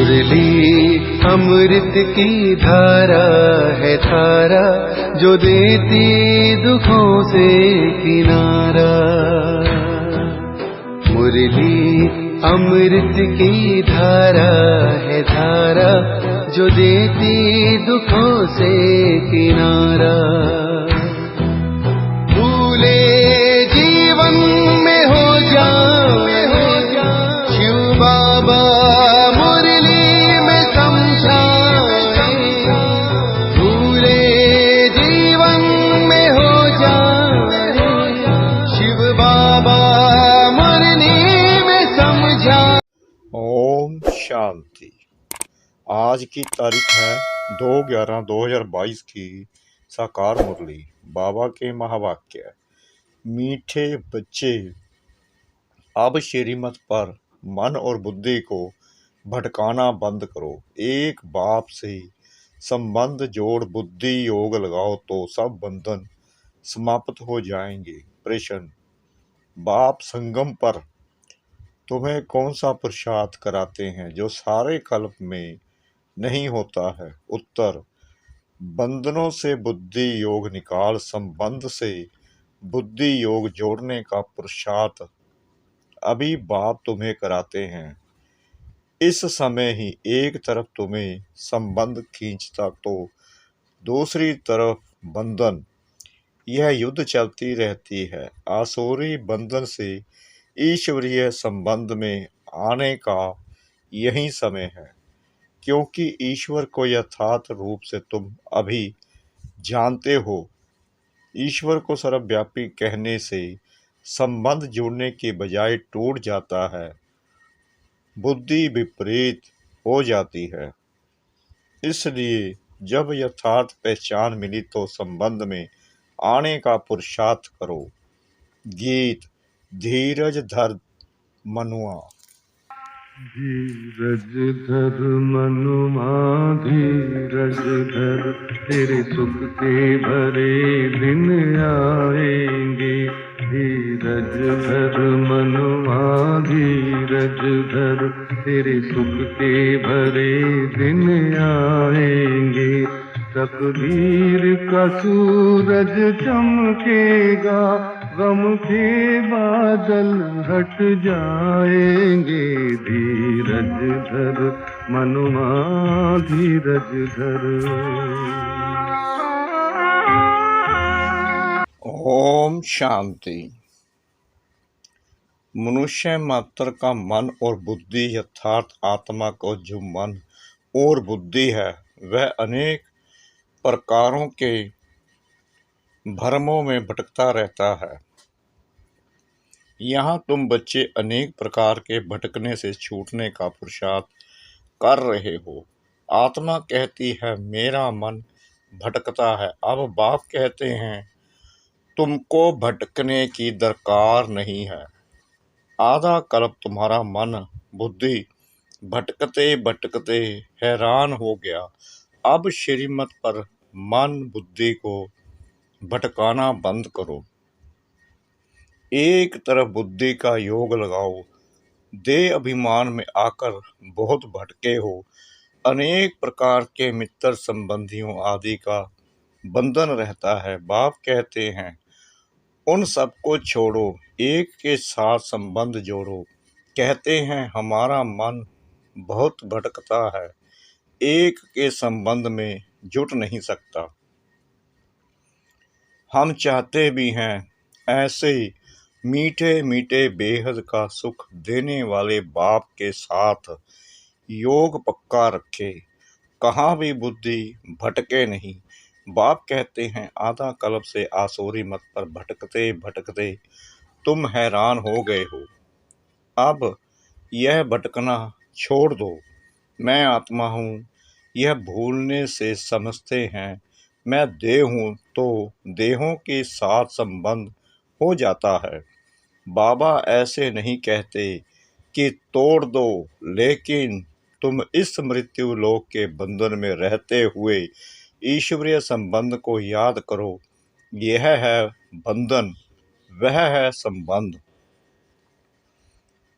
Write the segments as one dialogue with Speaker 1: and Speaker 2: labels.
Speaker 1: मुरली अमृत की धारा है धारा, जो देती दुखों से किनारा। मुरली अमृत की धारा है धारा, जो देती दुखों से किनारा। भूले जीवन में हो जाए शिव बाबा मुरली में समझाए। भूले जीवन में हो जाए शिव बाबा मुरली में समझाए।
Speaker 2: ओम शांति। आज की तारीख है 2/11/2022 की साकार मुरली। बाबा के महावाक्य। मीठे बच्चे, अब श्रीमत पर मन और बुद्धि को भटकाना बंद करो। एक बाप से संबंध जोड़ बुद्धि योग लगाओ तो सब बंधन समाप्त हो जाएंगे। प्रश्न: बाप संगम पर तुम्हें कौन सा प्रसाद कराते हैं जो सारे कल्प में नहीं होता है? उत्तर: बंधनों से बुद्धि योग निकाल संबंध से बुद्धि योग जोड़ने का प्रसाद अभी बाप तुम्हें कराते हैं। इस समय ही एक तरफ तुम्हें संबंध खींचता तो दूसरी तरफ बंधन। यह युद्ध चलती रहती है। आसुरी बंधन से ईश्वरीय संबंध में आने का यही समय है, क्योंकि ईश्वर को यथार्थ रूप से तुम अभी जानते हो। ईश्वर को सर्वव्यापी कहने से संबंध जुड़ने के बजाय टूट जाता है, बुद्धि विपरीत हो जाती है। इसलिए जब यथार्थ पहचान मिली तो संबंध में आने का पुरुषार्थ करो। गीत: धीरज धर मनुआ।
Speaker 3: धीरज धर मनुआ धीरज धर, तेरे सुख के भरे दिन आएंगे। धीरज धर मनुआ धीरज धर, तेरे सुख के भरे दिन आएंगे। तकदीर का सूरज चमकेगा, गम के बादल हट जाएंगे। धीरज धर मनुआ धीरज धर।
Speaker 2: ओम शांति। मनुष्य मात्र का मन और बुद्धि यथार्थ आत्मा को जो मन और बुद्धि है वह अनेक प्रकारों के भ्रमों में भटकता रहता है। यहाँ तुम बच्चे अनेक प्रकार के भटकने से छूटने का पुरुषार्थ कर रहे हो। आत्मा कहती है मेरा मन भटकता है। अब बाप कहते हैं तुमको भटकने की दरकार नहीं है। आधा कल्प तुम्हारा मन बुद्धि भटकते भटकते हैरान हो गया। अब श्रीमत पर मन बुद्धि को भटकाना बंद करो। एक तरफ बुद्धि का योग लगाओ। देह अभिमान में आकर बहुत भटके हो। अनेक प्रकार के मित्र संबंधियों आदि का बंधन रहता है। बाप कहते हैं उन सबको छोड़ो, एक के साथ संबंध जोड़ो। कहते हैं हमारा मन बहुत भटकता है, एक के संबंध में जुट नहीं सकता। हम चाहते भी हैं ऐसे मीठे मीठे बेहद का सुख देने वाले बाप के साथ योग पक्का रखे, कहाँ भी बुद्धि भटके नहीं। बाप कहते हैं आधा कल्प से आसुरी मत पर भटकते भटकते तुम हैरान हो गए हो। अब यह भटकना छोड़ दो। मैं आत्मा हूँ, यह भूलने से समझते हैं मैं देह हूँ तो देहों के साथ संबंध हो जाता है। बाबा ऐसे नहीं कहते कि तोड़ दो, लेकिन तुम इस मृत्यु लोक के बंधन में रहते हुए ईश्वरीय संबंध को याद करो। यह है बंधन, वह है संबंध।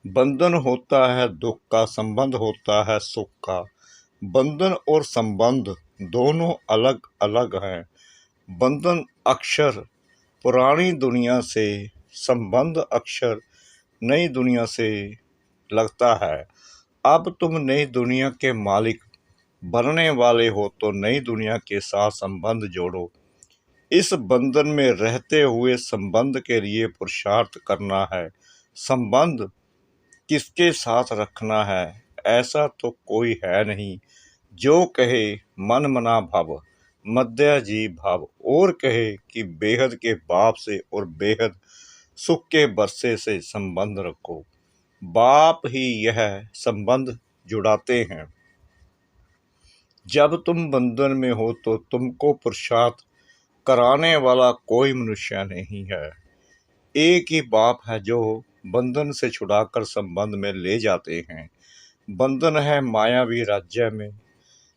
Speaker 2: बंधन होता है दुख का, संबंध होता है सुख का। बंधन और संबंध दोनों अलग अलग हैं। बंधन अक्षर पुरानी दुनिया से, संबंध अक्षर नई दुनिया से लगता है। अब तुम नई दुनिया के मालिक बनने वाले हो तो नई दुनिया के साथ संबंध जोड़ो। इस बंधन में रहते हुए संबंध के लिए पुरुषार्थ करना है। संबंध किसके साथ रखना है, ऐसा तो कोई है नहीं। जो कहे मन मना भव, मध्य जी भाव, और कहे कि बेहद के बाप से और बेहद सुख के बरसे से संबंध रखो। बाप ही यह संबंध जुड़ाते हैं। जब तुम बंधन में हो तो तुमको पुरुषार्थ कराने वाला कोई मनुष्य नहीं है। एक ही बाप है जो बंधन से छुड़ाकर संबंध में ले जाते हैं। बंधन है मायावी राज्य में,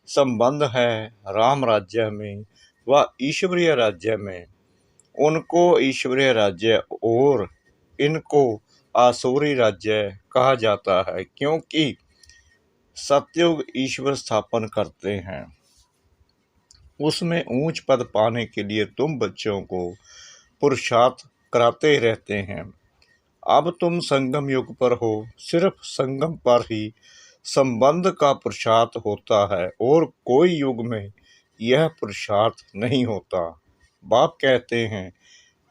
Speaker 2: संबंध है राम राज्य में व ईश्वरीय राज्य में। उनको ईश्वरीय राज्य और इनको आसुरी राज्य कहा जाता है, क्योंकि सतयुग ईश्वर स्थापन करते हैं। उसमें ऊंच पद पाने के लिए तुम बच्चों को पुरुषार्थ कराते रहते हैं। अब तुम संगम युग पर हो, सिर्फ संगम पर ही संबंध का पुरुषार्थ होता है और कोई युग में यह पुरुषार्थ नहीं होता। बाप कहते हैं,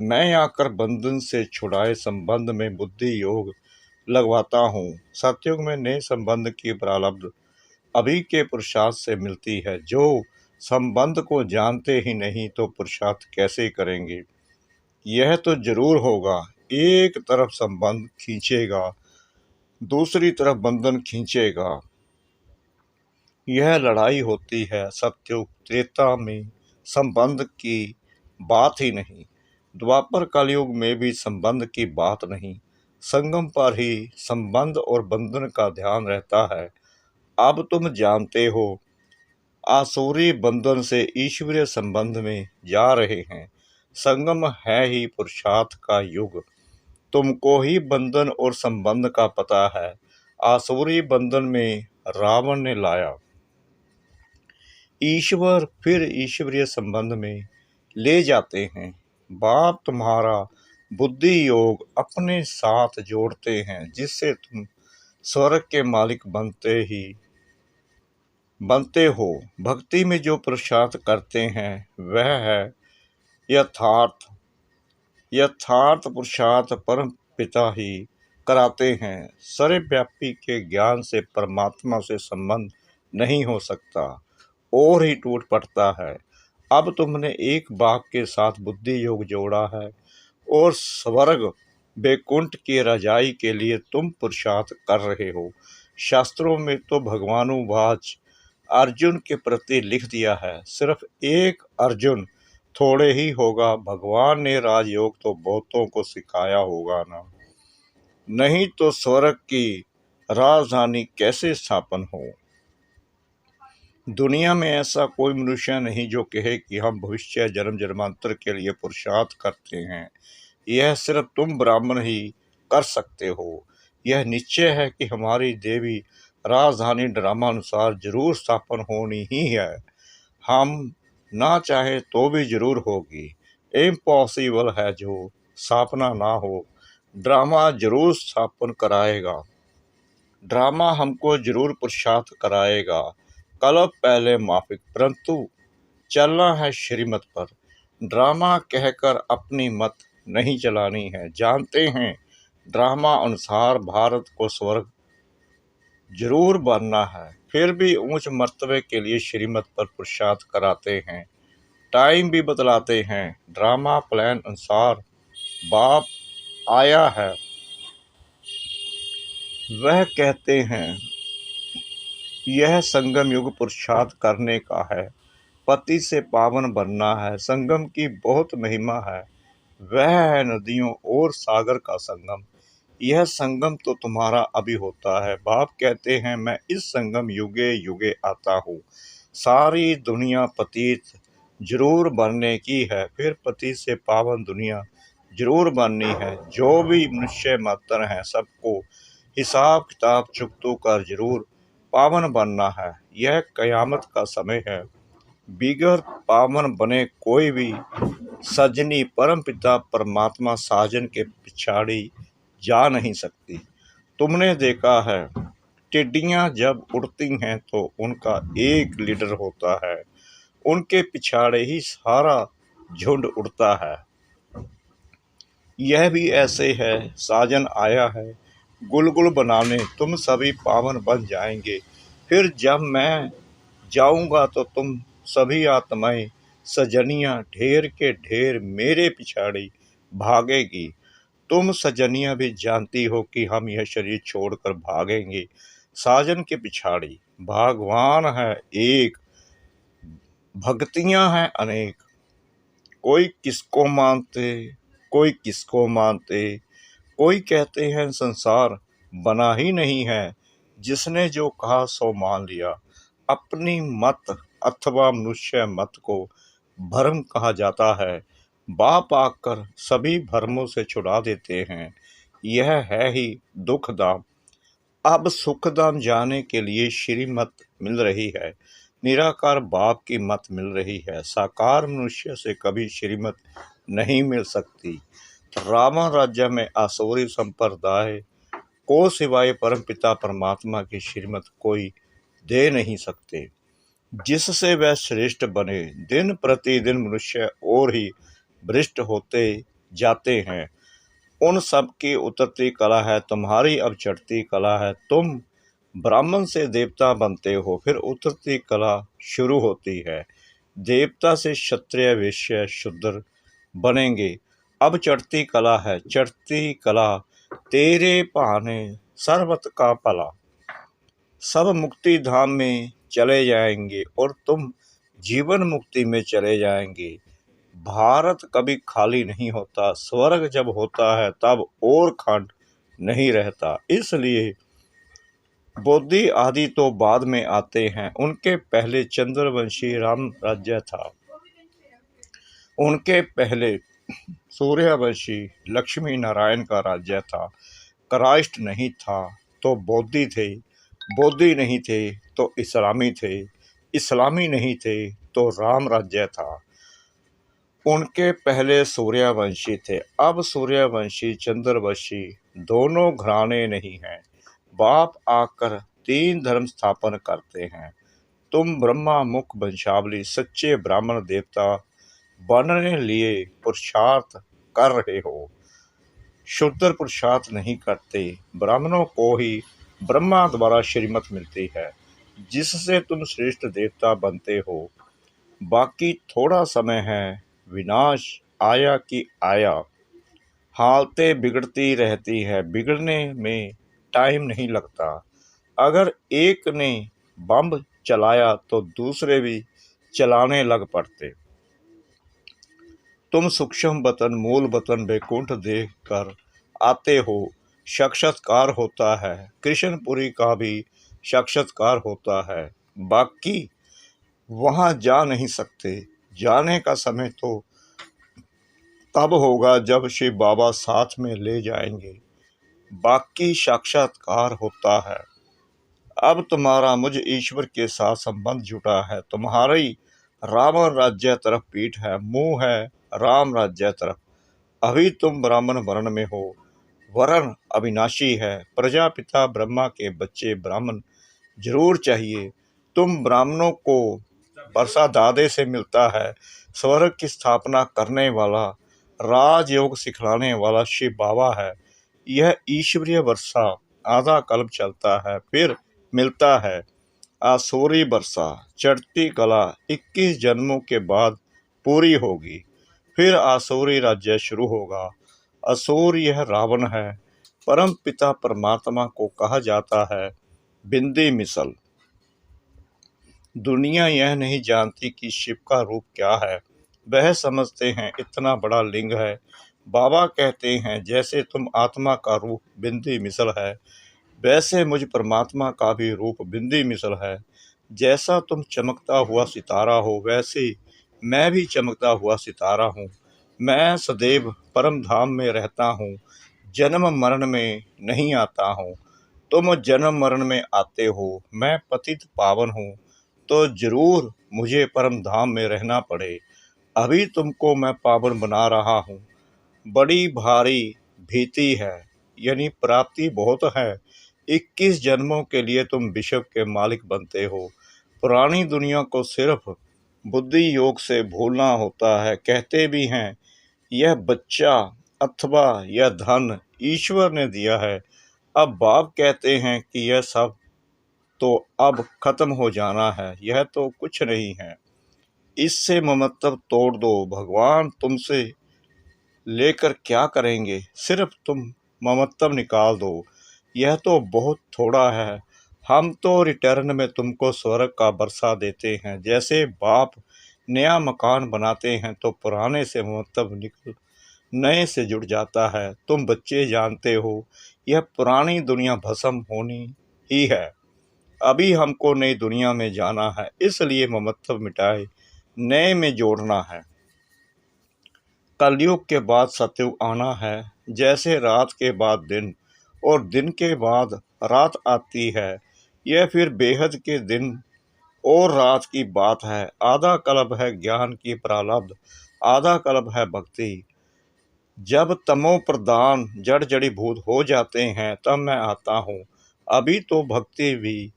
Speaker 2: मैं आकर बंधन से छुड़ाए संबंध में बुद्धि योग लगवाता हूँ। सतयुग में नए संबंध की प्रारब्ध अभी के पुरुषार्थ से मिलती है। जो संबंध को जानते ही नहीं तो पुरुषार्थ कैसे करेंगे। यह तो जरूर होगा, एक तरफ संबंध खींचेगा, दूसरी तरफ बंधन खींचेगा। यह लड़ाई होती है। सतयुग त्रेता में संबंध की बात ही नहीं, द्वापर कलयुग में भी संबंध की बात नहीं। संगम पर ही संबंध और बंधन का ध्यान रहता है। अब तुम जानते हो, आसुरी बंधन से ईश्वरीय संबंध में जा रहे हैं। संगम है ही पुरुषार्थ का युग। तुमको ही बंधन और संबंध का पता है। आसुरी बंधन में रावण ने लाया ईश्वर, फिर ईश्वरीय संबंध में ले जाते हैं। बाप तुम्हारा बुद्धि योग अपने साथ जोड़ते हैं, जिससे तुम स्वर्ग के मालिक बनते हो। भक्ति में जो पुरुषार्थ करते हैं वह है यथार्थ पुरुषार्थ परम पिता ही कराते हैं। सर्वव्यापी के ज्ञान से परमात्मा से संबंध नहीं हो सकता और ही टूट पड़ता है। अब तुमने एक बाप के साथ बुद्धि योग जोड़ा है और स्वर्ग बैकुंठ की रजाई के लिए तुम पुरुषार्थ कर रहे हो। शास्त्रों में तो भगवानुवाच अर्जुन के प्रति लिख दिया है, सिर्फ एक अर्जुन थोड़े ही होगा। भगवान ने राजयोग तो बहुतों को सिखाया होगा ना, नहीं तो स्वर्ग की राजधानी कैसे स्थापन हो। दुनिया में ऐसा कोई मनुष्य नहीं जो कहे कि हम भविष्य जन्म जन्मांतर के लिए पुरुषार्थ करते हैं। यह सिर्फ तुम ब्राह्मण ही कर सकते हो। यह निश्चय है कि हमारी देवी राजधानी ड्रामानुसार जरूर स्थापन होनी ही है। हम ना चाहे तो भी जरूर होगी। इम्पॉसिबल है जो स्थापना ना हो। ड्रामा जरूर स्थापन कराएगा। ड्रामा हमको जरूर पुरुषार्थ कराएगा। कल्प पहले माफिक, परंतु चलना है श्रीमत पर। ड्रामा कहकर अपनी मत नहीं चलानी है। जानते हैं, ड्रामा अनुसार भारत को स्वर्ग जरूर बनना है, फिर भी ऊंच मर्तबे के लिए श्रीमत पर पुरुषार्थ कराते हैं। टाइम भी बतलाते हैं। ड्रामा प्लान अनुसार बाप आया है। वह कहते हैं, यह संगम युग पुरुषार्थ करने का है, पति से पावन बनना है। संगम की बहुत महिमा है। वह है नदियों और सागर का संगम। यह संगम तो तुम्हारा अभी होता है। बाप कहते हैं, मैं इस संगम युगे युगे आता हूँ। सारी दुनिया पतित जरूर बनने की है, फिर पति से पावन दुनिया जरूर बननी है। जो भी मनुष्य मात्र हैं सबको हिसाब किताब चुकतू कर जरूर पावन बनना है। यह कयामत का समय है, बिगर पावन बने कोई भी सजनी परम पिता परमात्मा साजन के पिछाड़ी जा नहीं सकती। तुमने देखा है, टिड्डियां जब उड़ती हैं तो उनका एक लीडर होता है, उनके पिछाड़े ही सारा झुंड उड़ता है। यह भी ऐसे है, साजन आया है गुलगुल बनाने, तुम सभी पावन बन जाएंगे। फिर जब मैं जाऊंगा तो तुम सभी आत्माएं सजनियां ढेर के ढेर मेरे पिछाड़ी भागेगी। तुम सजनियां भी जानती हो कि हम यह शरीर छोड़कर भागेंगे साजन के पिछाड़ी। भगवान है एक, भक्तियां हैं अनेक, कोई किसको मानते कोई किसको मानते। कोई कहते हैं संसार बना ही नहीं है, जिसने जो कहा सो मान लिया। अपनी मत अथवा मनुष्य मत को भ्रम कहा जाता है। बाप आकर सभी भ्रमों से छुड़ा देते हैं। यह है ही दुखधाम। अब सुखधाम जाने के लिए श्रीमत मिल रही है, निराकार बाप की मत मिल रही है। साकार मनुष्य से कभी श्रीमत नहीं मिल सकती। रावण राज्य में आसुरी संप्रदाय को सिवाय परमपिता परमात्मा की श्रीमत कोई दे नहीं सकते, जिससे वह श्रेष्ठ बने। दिन प्रतिदिन मनुष्य और ही भ्रष्ट होते जाते हैं। उन सब की उतरती कला है, तुम्हारी अब चढ़ती कला है। तुम ब्राह्मण से देवता बनते हो, फिर उतरती कला शुरू होती है। देवता से क्षत्रिय वैश्य शूद्र बनेंगे। अब चढ़ती कला है, चढ़ती कला तेरे भाने सर्वत का भला। सब मुक्ति धाम में चले जाएंगे और तुम जीवन मुक्ति में चले जाएंगे। भारत कभी खाली नहीं होता, स्वर्ग जब होता है तब और खंड नहीं रहता। इसलिए बोधि आदि तो बाद में आते हैं। उनके पहले चंद्रवंशी राम राज्य था, उनके पहले सूर्यवंशी लक्ष्मी नारायण का राज्य था। क्राइस्ट नहीं था तो बोधि थे, बोधि नहीं थे तो इस्लामी थे, इस्लामी नहीं थे तो राम राज्य था। उनके पहले सूर्यवंशी थे, अब सूर्यवंशी चंद्रवंशी दोनों घराने नहीं हैं। बाप आकर 3 धर्म स्थापन करते हैं। तुम ब्रह्मा मुख वंशावली सच्चे ब्राह्मण देवता बनने लिए पुरुषार्थ कर रहे हो। शूद्र पुरुषार्थ नहीं करते। ब्राह्मणों को ही ब्रह्मा द्वारा श्रीमत मिलती है, जिससे तुम श्रेष्ठ देवता बनते हो। बाकी थोड़ा समय है, विनाश आया कि आया। हालतें बिगड़ती रहती है, बिगड़ने में टाइम नहीं लगता। अगर एक ने बम चलाया तो दूसरे भी चलाने लग पड़ते। तुम सूक्ष्म वतन मूल वतन वैकुंठ देख कर आते हो, साक्षात्कार होता है। कृष्णपुरी का भी साक्षात्कार होता है, बाकी वहाँ जा नहीं सकते। जाने का समय तो तब होगा जब शिव बाबा साथ में ले जाएंगे, बाकी साक्षात्कार होता है। अब तुम्हारा मुझ ईश्वर के साथ संबंध जुटा है। तुम्हारी रावण राज्य तरफ पीठ है, मुंह है राम राज्य तरफ। अभी तुम ब्राह्मण वर्ण में हो, वर्ण अविनाशी है। प्रजापिता ब्रह्मा के बच्चे ब्राह्मण जरूर चाहिए। तुम ब्राह्मणों को वर्षा दादे से मिलता है। स्वर्ग की स्थापना करने वाला, राजयोग सिखलाने वाला शिव बाबा है। यह ईश्वरीय वर्षा आधा कल्प चलता है, फिर मिलता है आसुरी वर्षा। चढ़ती कला 21 जन्मों के बाद पूरी होगी, फिर आसुरी राज्य शुरू होगा। असुर यह रावण है। परम पिता परमात्मा को कहा जाता है बिंदी मिसल। दुनिया यह नहीं जानती कि शिव का रूप क्या है। वह समझते हैं इतना बड़ा लिंग है। बाबा कहते हैं जैसे तुम आत्मा का रूप बिंदी मिसल है, वैसे मुझ परमात्मा का भी रूप बिंदी मिसल है। जैसा तुम चमकता हुआ सितारा हो, वैसे मैं भी चमकता हुआ सितारा हूँ। मैं सदैव परम धाम में रहता हूँ, जन्म मरण में नहीं आता हूँ। तुम जन्म मरण में आते हो, मैं पतित पावन हूँ, तो जरूर मुझे परम धाम में रहना पड़े। अभी तुमको मैं पावन बना रहा हूँ, बड़ी भारी भीति है, यानी प्राप्ति बहुत है। 21 जन्मों के लिए तुम विश्व के मालिक बनते हो। पुरानी दुनिया को सिर्फ बुद्धि योग से भूलना होता है। कहते भी हैं यह बच्चा अथवा यह धन ईश्वर ने दिया है। अब बाप कहते हैं कि यह सब तो अब खत्म हो जाना है, यह तो कुछ नहीं है, इससे ममत्व तोड़ दो। भगवान तुमसे लेकर क्या करेंगे, सिर्फ तुम ममत्व निकाल दो, यह तो बहुत थोड़ा है। हम तो रिटर्न में तुमको स्वर्ग का बरसा देते हैं। जैसे बाप नया मकान बनाते हैं तो पुराने से ममत्व निकल नए से जुड़ जाता है। तुम बच्चे जानते हो यह पुरानी दुनिया भस्म होनी ही है। अभी हमको नई दुनिया में जाना है, इसलिए ममत्व मिटाए नए में जोड़ना है। कलयुग के बाद सतयुग आना है। जैसे रात के बाद दिन और दिन के बाद रात आती है, यह फिर बेहद के दिन और रात की बात है। आधा कल्प है ज्ञान की प्रारब्ध, आधा कल्प है भक्ति। जब तमो प्रधान जड़ जड़ी भूत हो जाते हैं तब मैं आता हूँ। अभी तो भक्ति भी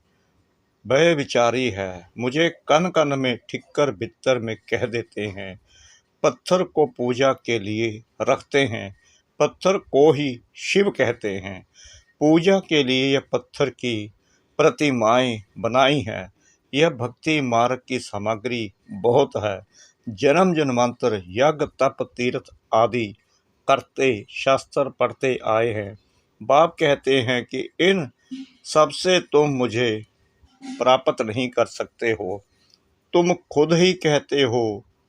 Speaker 2: भय विचारी है। मुझे कन कन में ठिक्कर बित्तर में कह देते हैं। पत्थर को पूजा के लिए रखते हैं, पत्थर को ही शिव कहते हैं। पूजा के लिए यह पत्थर की प्रतिमाएं बनाई हैं। यह भक्ति मार्ग की सामग्री बहुत है। जन्म जन्मांतर यज्ञ तप तीर्थ आदि करते शास्त्र पढ़ते आए हैं। बाप कहते हैं कि इन सबसे तुम मुझे प्राप्त नहीं कर सकते हो। तुम खुद ही कहते हो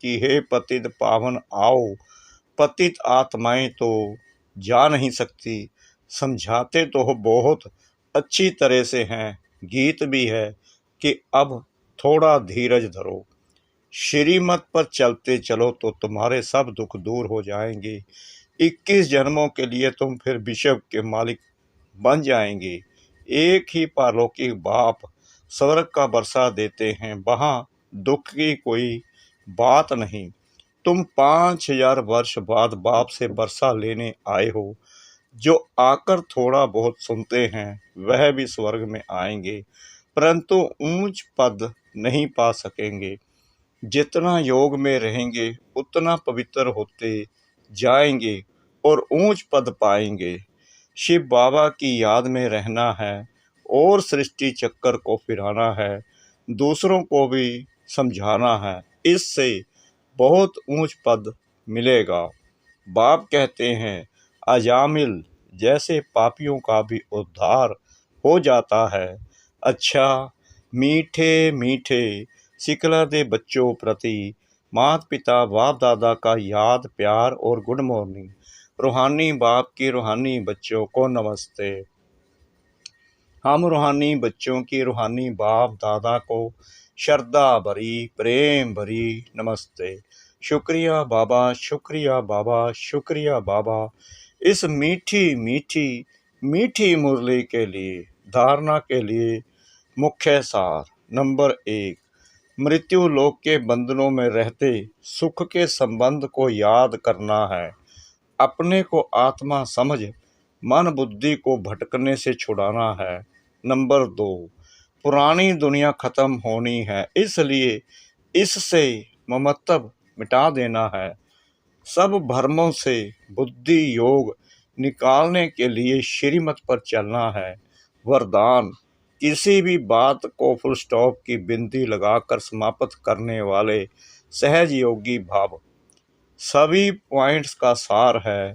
Speaker 2: कि हे पतित पावन आओ। पतित आत्माएं तो जा नहीं सकती। समझाते तो हो बहुत अच्छी तरह से हैं, गीत भी है कि अब थोड़ा धीरज धरो, श्रीमत पर चलते चलो तो तुम्हारे सब दुख दूर हो जाएंगे। 21 जन्मों के लिए तुम फिर विश्व के मालिक बन जाएंगे। एक ही पारलौकिक बाप स्वर्ग का बरसा देते हैं, वहाँ दुख की कोई बात नहीं। तुम 5000 वर्ष बाद बाप से बरसा लेने आए हो। जो आकर थोड़ा बहुत सुनते हैं वह भी स्वर्ग में आएंगे, परंतु ऊंच पद नहीं पा सकेंगे। जितना योग में रहेंगे उतना पवित्र होते जाएंगे और ऊंच पद पाएंगे। शिव बाबा की याद में रहना है और सृष्टि चक्कर को फिराना है, दूसरों को भी समझाना है। इससे बहुत ऊंच पद मिलेगा। बाप कहते हैं अजामिल जैसे पापियों का भी उद्धार हो जाता है। अच्छा मीठे मीठे सिकला दे बच्चों प्रति माता पिता बाप दादा का याद प्यार और गुड मॉर्निंग। रूहानी बाप की रूहानी बच्चों को नमस्ते। हम रूहानी बच्चों की रूहानी बाप दादा को श्रद्धा भरी प्रेम भरी नमस्ते। शुक्रिया बाबा, शुक्रिया बाबा, शुक्रिया बाबा, इस मीठी मीठी मीठी मुरली के लिए। धारणा के लिए मुख्य सार। नंबर 1, मृत्यु लोक के बंधनों में रहते सुख के संबंध को याद करना है। अपने को आत्मा समझ मन बुद्धि को भटकने से छुड़ाना है। नंबर 2, पुरानी दुनिया खत्म होनी है, इसलिए इससे ममत्व मिटा देना है। सब भ्रमों से बुद्धि योग निकालने के लिए श्रीमत पर चलना है। वरदान, किसी भी बात को फुल स्टॉप की बिंदी लगाकर समाप्त करने वाले सहज योगी भाव। सभी पॉइंट्स का सार है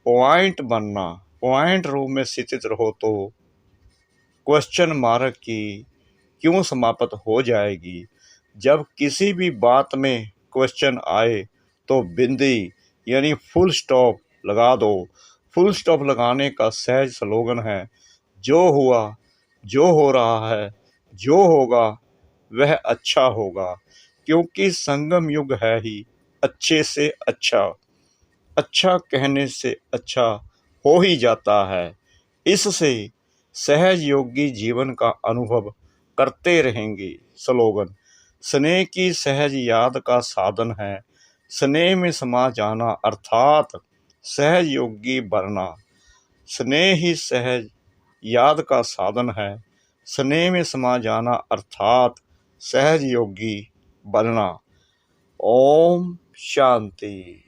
Speaker 2: पॉइंट बनना। पॉइंट रूप में स्थित रहो तो क्वेश्चन मार्क की क्यों समाप्त हो जाएगी। जब किसी भी बात में क्वेश्चन आए तो बिंदी यानी फुल स्टॉप लगा दो। फुल स्टॉप लगाने का सहज स्लोगन है जो हुआ, जो हो रहा है, जो होगा वह अच्छा होगा, क्योंकि संगम युग है ही अच्छे से अच्छा। अच्छा कहने से अच्छा हो ही जाता है। इससे सहज योगी जीवन का अनुभव करते रहेंगे। स्लोगन: स्नेह की सहज याद का साधन है, स्नेह में समा जाना अर्थात सहज योगी बनना। स्नेह ही सहज याद का साधन है, स्नेह में समा जाना अर्थात सहज योगी बनना। ओम शांति।